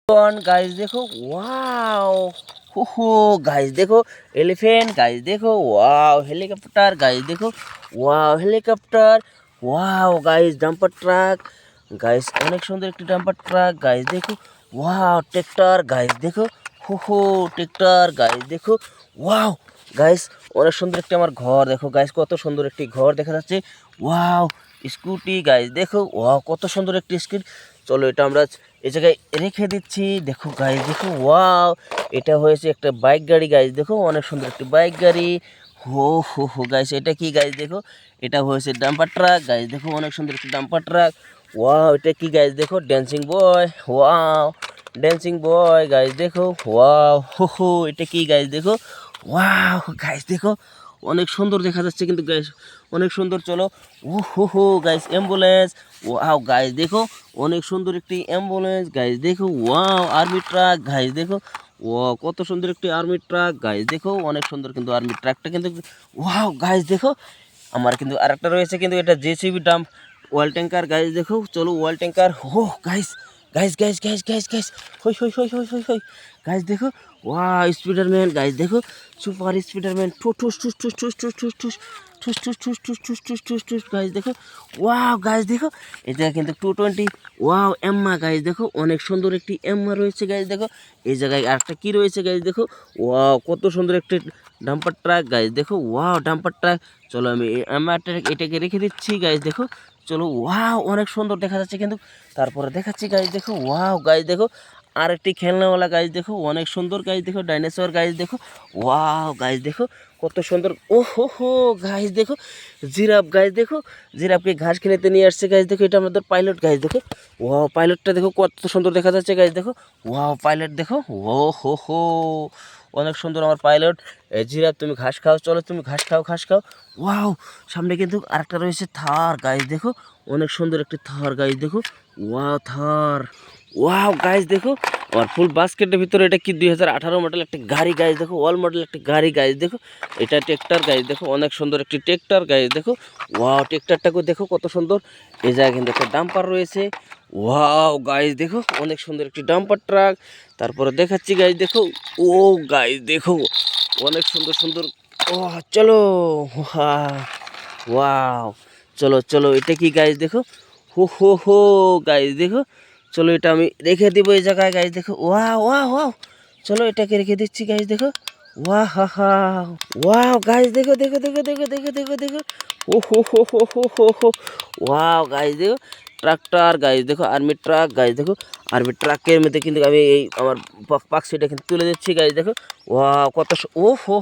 guys देखो wow हो guys देखो एलिफेंट गाइस देखो वाओ हेलीकॉप्टर गाइस देखो wow helicopter wow guys dumper truck guys अनेक सुंदर एक डंपर ट्रक गाइस देखो वाओ ट्रैक्टर गाइस देखो हो ट्रैक्टर गाइस देखो वाओ गाइस অনেক সুন্দর একটি আমার ঘর দেখো গাইস কত সুন্দর একটি ঘর দেখা যাচ্ছে ওয়াও স্কুটি গাইস দেখো ওয়াও কত সুন্দর একটি স্কুটি চলো এটা আমরা এই জায়গায় রেখে দিচ্ছি দেখো গাইস দেখো ওয়াও এটা হয়েছে একটা বাইক গাড়ি গাইস দেখো অনেক সুন্দর একটি বাইক গাড়ি হো গাইস এটা কি গাইস দেখো এটা হয়েছে ডাম্পার ট্রাক গাইস দেখো অনেক সুন্দর একটি ডাম্পার ট্রাক ওয়াও এটা কি গাইস দেখো ড্যান্সিং বয় ওয়াও ড্যান্সিং বয় গাইস দেখো ওয়াও হো এটা কি গাইস দেখো ওয়াও গাইস দেখো অনেক সুন্দর দেখা যাচ্ছে কিন্তু গাইস অনেক সুন্দর চলো হো গাইস অ্যাম্বুলেন্স ওয়াও গাইস দেখো অনেক সুন্দর একটি অ্যাম্বুলেন্স গাইস দেখো ওয়াও আর্মি ট্রাক গাইস দেখো ওয়াও কত সুন্দর একটি আর্মি ট্রাক গাইস দেখো অনেক সুন্দর কিন্তু আর্মি ট্রাকটা কিন্তু ওয়াও গাইস দেখো আমার কিন্তু আরেকটা রয়েছে কিন্তু এটা JCB dump wall tanker guys দেখো চলো wall tanker guys guys guys guys guys guys হই গাইস দেখো ওয়াও স্পাইডারম্যান গাইস দেখো সুপার স্পাইডারম্যান ঠুস ঠুস ঠুস ঠুস ঠুস ঠুস ঠুস ঠুস ঠুস ঠুস ঠুস ঠুস ঠুস ঠুস ঠুস গাইস দেখো ওয়াও গাইস দেখো এটা কিন্তু 220 ওয়াও এম্মা গাইস দেখো অনেক সুন্দর একটি এম্মা রয়েছে গাইস দেখো এই জায়গায় আরেকটা কি রয়েছে গাইস দেখো ওয়াও কত সুন্দর একটি ডাম্পার ট্রাক গাইস দেখো ওয়াও ডাম্পার ট্রাক চলো আমি এম্মাটা এটাকে রেখে দিচ্ছি গাইস দেখো চলো ওয়াও অনেক সুন্দর দেখা যাচ্ছে কিন্তু তারপরে দেখাচ্ছি গাইস দেখো ওয়াও গাইস দেখো আর একটি খেলনাওয়ালা গাইস দেখো অনেক সুন্দর গাইস দেখো ডাইনোসর গাইস দেখো ওয়াও গাইস দেখো কত সুন্দর হো গাইস দেখো জিরাফ গাইস দেখো জিরাফকে ঘাস খেতে নিয়ে আসছে গাইস দেখো এটা আমাদের পাইলট গাইস দেখো ওয়াও পাইলটটা দেখো কত সুন্দর দেখা যাচ্ছে গাইস দেখো ওয়াও পাইলট দেখো হো অনেক সুন্দর আমার পাইলট জিরাফ তুমি ঘাস খাও চলো তুমি ঘাস খাও ওয়াও সামনে কিন্তু আরেকটা রয়েছে থার গাইস দেখো অনেক সুন্দর একটি থার গাইস দেখো ওয়াও থার ওয়াও গাইস দেখো আর ফুল বাস্কেটের ভিতরে এটা কি 2018 মডেল একটা গাড়ি গাইস দেখো অল মডেল একটা গাড়ি গাইস দেখো এটা ট্র্যাক্টর গাইস দেখো অনেক সুন্দর একটি ট্র্যাক্টর গাইস দেখো ওয়াও ট্র্যাক্টরটাকে দেখো কত সুন্দর এই জায়গায় কিন্তু একটা ডাম্পার রয়েছে ওয়াও গাইস দেখো অনেক সুন্দর একটি ডাম্পার ট্রাক তারপরে দেখাচ্ছি গাইস দেখো গাইস দেখো অনেক সুন্দর চলো ওয়াও চলো এটা কি গাইস দেখো হো গাইস দেখো চলো এটা আমি রেখে দিব এই জায়গায় গাইস দেখো ওয়াও চলো এটাকে রেখে দিচ্ছি গাইস দেখো ওয়াও গাইস দেখো হো ওয়াও গাইস দেখো ট্রাক্টর গাইস দেখো আর্মি ট্রাক গাইস দেখো আর্মি ট্রাকের মধ্যে কিন্তু আমি এই আমার পাকসিটা কিন্তু তুলে দিচ্ছি গাইস দেখো ওয়াও কত হো